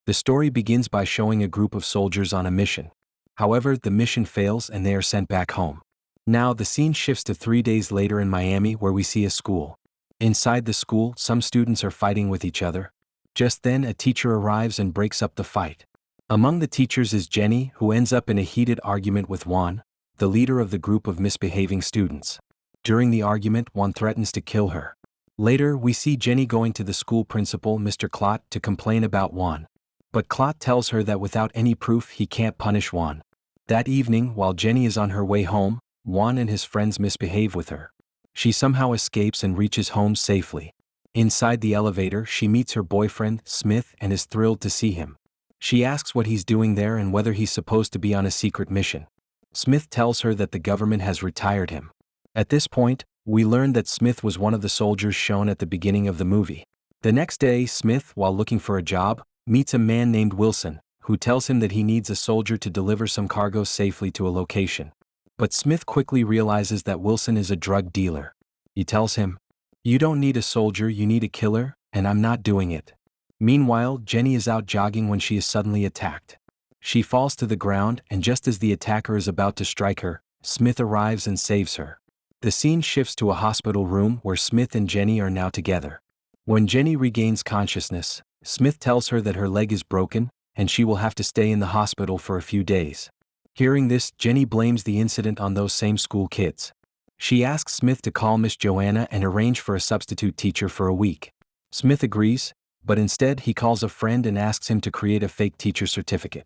The story begins by showing a group of soldiers on a mission. However, the mission fails and they are sent back home. Now the scene shifts to 3 days later in Miami, where we see a school. Inside the school, some students are fighting with each other. Just then a teacher arrives and breaks up the fight. Among the teachers is Jenny, who ends up in a heated argument with Juan, the leader of the group of misbehaving students. During the argument, Juan threatens to kill her. Later, we see Jenny going to the school principal, Mr. Clot, to complain about Juan. But Clot tells her that without any proof he can't punish Juan. That evening, while Jenny is on her way home, Juan and his friends misbehave with her. She somehow escapes and reaches home safely. Inside the elevator, she meets her boyfriend, Smith, and is thrilled to see him. She asks what he's doing there and whether he's supposed to be on a secret mission. Smith tells her that the government has retired him. At this point, we learn that Smith was one of the soldiers shown at the beginning of the movie. The next day, Smith, while looking for a job, meets a man named Wilson, who tells him that he needs a soldier to deliver some cargo safely to a location. But Smith quickly realizes that Wilson is a drug dealer. He tells him, "You don't need a soldier, you need a killer, and I'm not doing it." Meanwhile, Jenny is out jogging when she is suddenly attacked. She falls to the ground, and just as the attacker is about to strike her, Smith arrives and saves her. The scene shifts to a hospital room where Smith and Jenny are now together. When Jenny regains consciousness, Smith tells her that her leg is broken, and she will have to stay in the hospital for a few days. Hearing this, Jenny blames the incident on those same school kids. She asks Smith to call Miss Joanna and arrange for a substitute teacher for a week. Smith agrees, but instead he calls a friend and asks him to create a fake teacher certificate.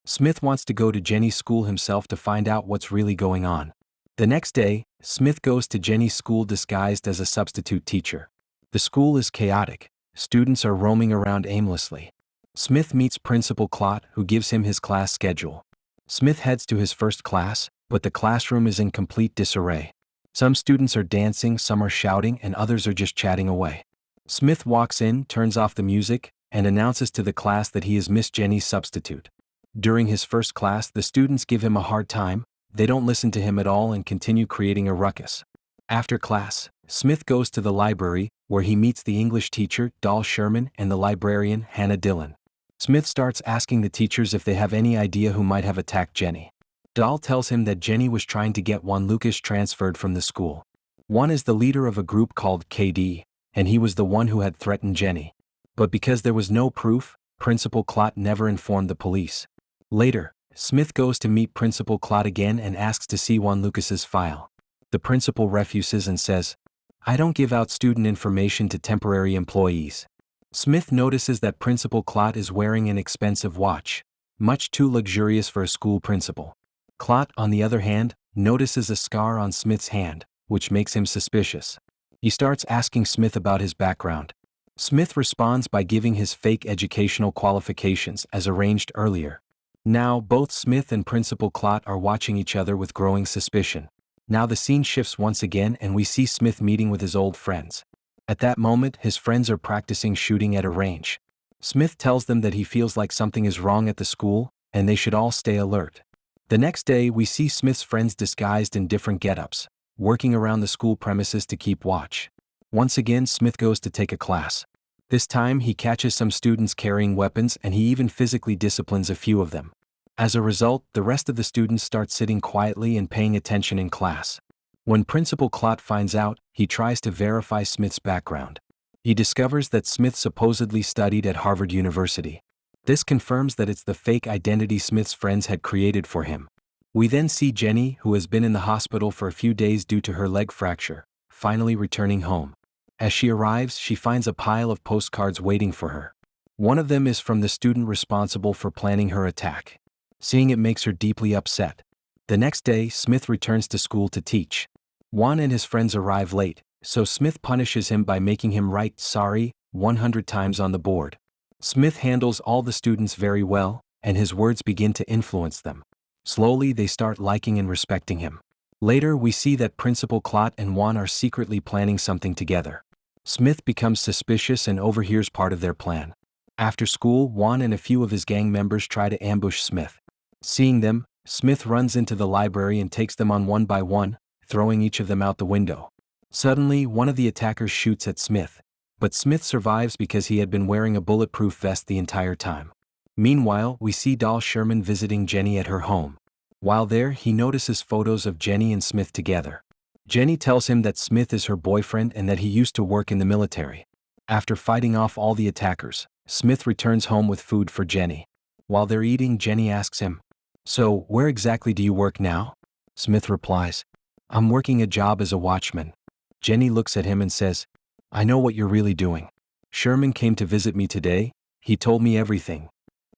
Smith wants to go to Jenny's school himself to find out what's really going on. The next day, Smith goes to Jenny's school disguised as a substitute teacher. The school is chaotic. Students are roaming around aimlessly. Smith meets Principal Clot, who gives him his class schedule. Smith heads to his first class, but the classroom is in complete disarray. Some students are dancing, some are shouting, and others are just chatting away. Smith walks in, turns off the music, and announces to the class that he is Miss Jenny's substitute. During his first class, the students give him a hard time. They don't listen to him at all and continue creating a ruckus. After class, Smith goes to the library, where he meets the English teacher, Doll Sherman, and the librarian, Hannah Dillon. Smith starts asking the teachers if they have any idea who might have attacked Jenny. Doll tells him that Jenny was trying to get Juan Lucas transferred from the school. Juan is the leader of a group called KD, and he was the one who had threatened Jenny. But because there was no proof, Principal Clot never informed the police. Later, Smith goes to meet Principal Clot again and asks to see Juan Lucas's file. The principal refuses and says, "I don't give out student information to temporary employees." Smith notices that Principal Clot is wearing an expensive watch, much too luxurious for a school principal. Clot, on the other hand, notices a scar on Smith's hand, which makes him suspicious. He starts asking Smith about his background. Smith responds by giving his fake educational qualifications as arranged earlier. Now, both Smith and Principal Clot are watching each other with growing suspicion. Now the scene shifts once again and we see Smith meeting with his old friends. At that moment, his friends are practicing shooting at a range. Smith tells them that he feels like something is wrong at the school, and they should all stay alert. The next day, we see Smith's friends disguised in different get-ups, working around the school premises to keep watch. Once again, Smith goes to take a class. This time, he catches some students carrying weapons and he even physically disciplines a few of them. As a result, the rest of the students start sitting quietly and paying attention in class. When Principal Clot finds out, he tries to verify Smith's background. He discovers that Smith supposedly studied at Harvard University. This confirms that it's the fake identity Smith's friends had created for him. We then see Jenny, who has been in the hospital for a few days due to her leg fracture, finally returning home. As she arrives, she finds a pile of postcards waiting for her. One of them is from the student responsible for planning her attack. Seeing it makes her deeply upset. The next day, Smith returns to school to teach. Juan and his friends arrive late, so Smith punishes him by making him write "sorry" 100 times on the board. Smith handles all the students very well, and his words begin to influence them. Slowly, they start liking and respecting him. Later, we see that Principal Clot and Juan are secretly planning something together. Smith becomes suspicious and overhears part of their plan. After school, Juan and a few of his gang members try to ambush Smith. Seeing them, Smith runs into the library and takes them on one by one, throwing each of them out the window. Suddenly, one of the attackers shoots at Smith, but Smith survives because he had been wearing a bulletproof vest the entire time. Meanwhile, we see Doll Sherman visiting Jenny at her home. While there, he notices photos of Jenny and Smith together. Jenny tells him that Smith is her boyfriend and that he used to work in the military. After fighting off all the attackers, Smith returns home with food for Jenny. While they're eating, Jenny asks him, "So, where exactly do you work now?" Smith replies, "I'm working a job as a watchman." Jenny looks at him and says, "I know what you're really doing. Sherman came to visit me today. He told me everything."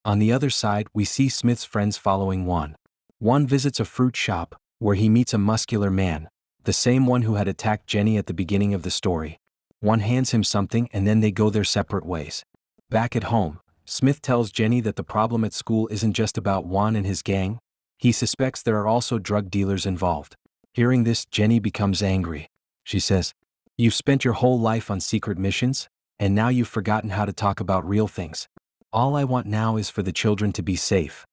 On the other side, we see Smith's friends following Juan. Juan visits a fruit shop, where he meets a muscular man, the same one who had attacked Jenny at the beginning of the story. Juan hands him something and then they go their separate ways. Back at home, Smith tells Jenny that the problem at school isn't just about Juan and his gang. He suspects there are also drug dealers involved. Hearing this, Jenny becomes angry. She says, "You've spent your whole life on secret missions, and now you've forgotten how to talk about real things. All I want now is for the children to be safe."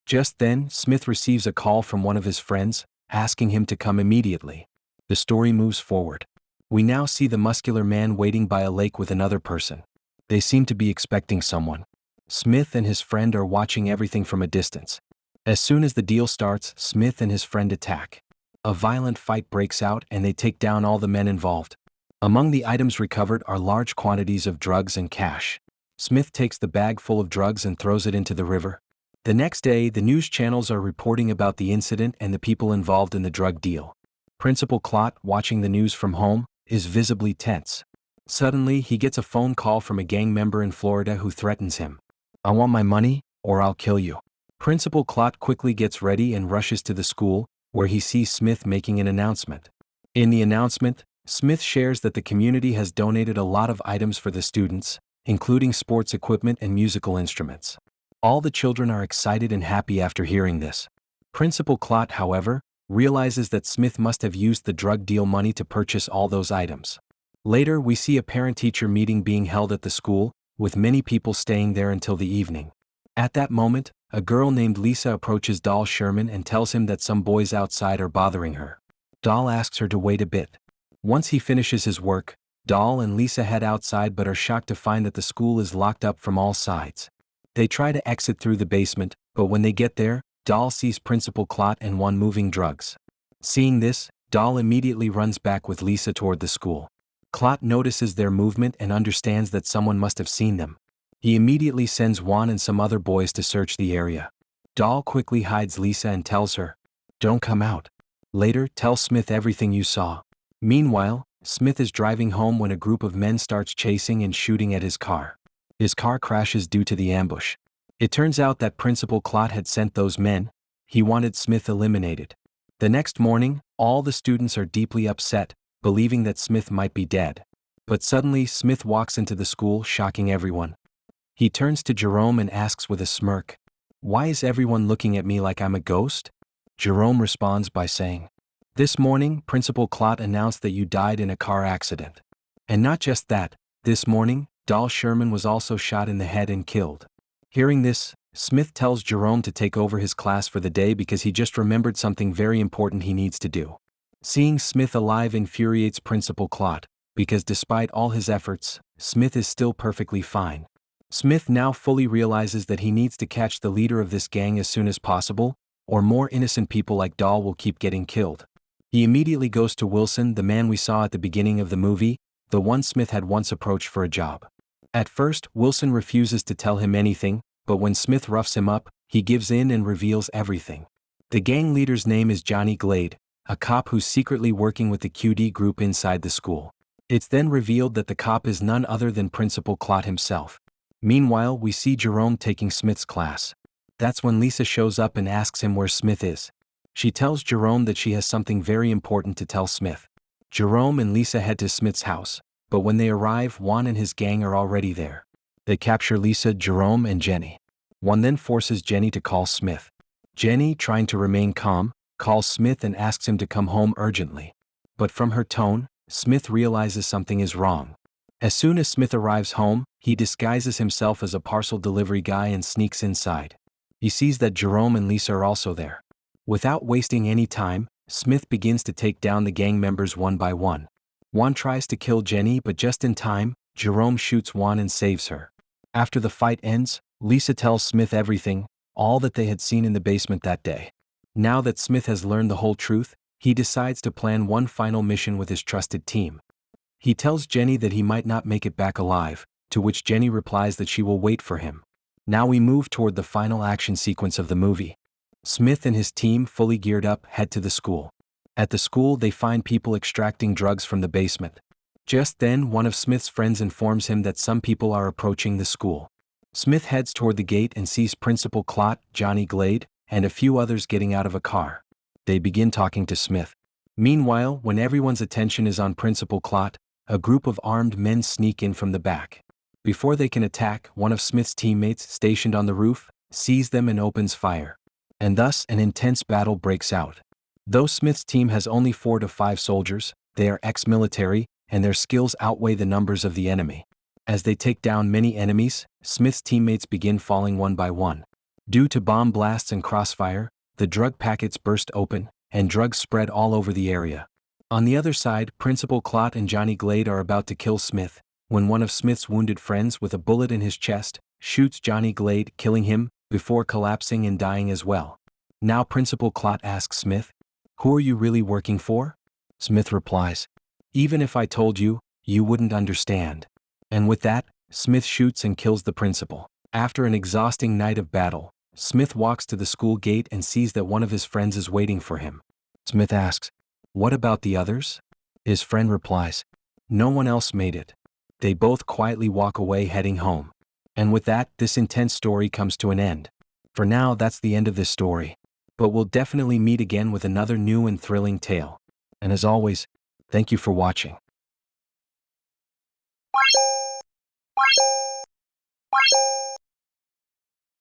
Just then, Smith receives a call from one of his friends, asking him to come immediately. The story moves forward. We now see the muscular man waiting by a lake with another person. They seem to be expecting someone. Smith and his friend are watching everything from a distance. As soon as the deal starts, Smith and his friend attack. A violent fight breaks out and they take down all the men involved. Among the items recovered are large quantities of drugs and cash. Smith takes the bag full of drugs and throws it into the river. The next day, the news channels are reporting about the incident and the people involved in the drug deal. Principal Clot, watching the news from home, is visibly tense. Suddenly, he gets a phone call from a gang member in Florida who threatens him. "I want my money, or I'll kill you." Principal Clot quickly gets ready and rushes to the school, where he sees Smith making an announcement. In the announcement, Smith shares that the community has donated a lot of items for the students, including sports equipment and musical instruments. All the children are excited and happy after hearing this. Principal Clot, however, realizes that Smith must have used the drug deal money to purchase all those items. Later, we see a parent-teacher meeting being held at the school, with many people staying there until the evening. At that moment, a girl named Lisa approaches Doll Sherman and tells him that some boys outside are bothering her. Doll asks her to wait a bit. Once he finishes his work, Doll and Lisa head outside but are shocked to find that the school is locked up from all sides. They try to exit through the basement, but when they get there, Doll sees Principal Clot and Juan moving drugs. Seeing this, Doll immediately runs back with Lisa toward the school. Clot notices their movement and understands that someone must have seen them. He immediately sends Juan and some other boys to search the area. Doll quickly hides Lisa and tells her, "Don't come out. Later, tell Smith everything you saw." Meanwhile, Smith is driving home when a group of men starts chasing and shooting at his car. His car crashes due to the ambush. It turns out that Principal Clot had sent those men. He wanted Smith eliminated. The next morning, all the students are deeply upset, believing that Smith might be dead. But suddenly, Smith walks into the school, shocking everyone. He turns to Jerome and asks with a smirk, "Why is everyone looking at me like I'm a ghost?" Jerome responds by saying, "This morning, Principal Clot announced that you died in a car accident. And not just that, this morning, Doll Sherman was also shot in the head and killed." Hearing this, Smith tells Jerome to take over his class for the day because he just remembered something very important he needs to do. Seeing Smith alive infuriates Principal Clot, because despite all his efforts, Smith is still perfectly fine. Smith now fully realizes that he needs to catch the leader of this gang as soon as possible, or more innocent people like Doll will keep getting killed. He immediately goes to Wilson, the man we saw at the beginning of the movie, the one Smith had once approached for a job. At first, Wilson refuses to tell him anything, but when Smith roughs him up, he gives in and reveals everything. The gang leader's name is Johnny Glade, a cop who's secretly working with the QD group inside the school. It's then revealed that the cop is none other than Principal Clot himself. Meanwhile, we see Jerome taking Smith's class. That's when Lisa shows up and asks him where Smith is. She tells Jerome that she has something very important to tell Smith. Jerome and Lisa head to Smith's house, but when they arrive, Juan and his gang are already there. They capture Lisa, Jerome, and Jenny. Juan then forces Jenny to call Smith. Jenny, trying to remain calm, calls Smith and asks him to come home urgently. But from her tone, Smith realizes something is wrong. As soon as Smith arrives home, he disguises himself as a parcel delivery guy and sneaks inside. He sees that Jerome and Lisa are also there. Without wasting any time, Smith begins to take down the gang members one by one. Juan tries to kill Jenny, but just in time, Jerome shoots Juan and saves her. After the fight ends, Lisa tells Smith everything, all that they had seen in the basement that day. Now that Smith has learned the whole truth, he decides to plan one final mission with his trusted team. He tells Jenny that he might not make it back alive, to which Jenny replies that she will wait for him. Now we move toward the final action sequence of the movie. Smith and his team, fully geared up, head to the school. At the school, they find people extracting drugs from the basement. Just then, one of Smith's friends informs him that some people are approaching the school. Smith heads toward the gate and sees Principal Clot, Johnny Glade, and a few others getting out of a car. They begin talking to Smith. Meanwhile, when everyone's attention is on Principal Clot, a group of armed men sneak in from the back. Before they can attack, one of Smith's teammates, stationed on the roof, sees them and opens fire. And thus, an intense battle breaks out. Though Smith's team has only 4 to 5 soldiers, they are ex-military, and their skills outweigh the numbers of the enemy. As they take down many enemies, Smith's teammates begin falling one by one. Due to bomb blasts and crossfire, the drug packets burst open, and drugs spread all over the area. On the other side, Principal Clot and Johnny Glade are about to kill Smith, when one of Smith's wounded friends, with a bullet in his chest, shoots Johnny Glade, killing him, before collapsing and dying as well. Now Principal Clot asks Smith, "Who are you really working for?" Smith replies, "Even if I told you, you wouldn't understand." And with that, Smith shoots and kills the principal. After an exhausting night of battle, Smith walks to the school gate and sees that one of his friends is waiting for him. Smith asks, "What about the others?" His friend replies, "No one else made it." They both quietly walk away, heading home. And with that, this intense story comes to an end. For now, that's the end of this story. But we'll definitely meet again with another new and thrilling tale. And as always, thank you for watching.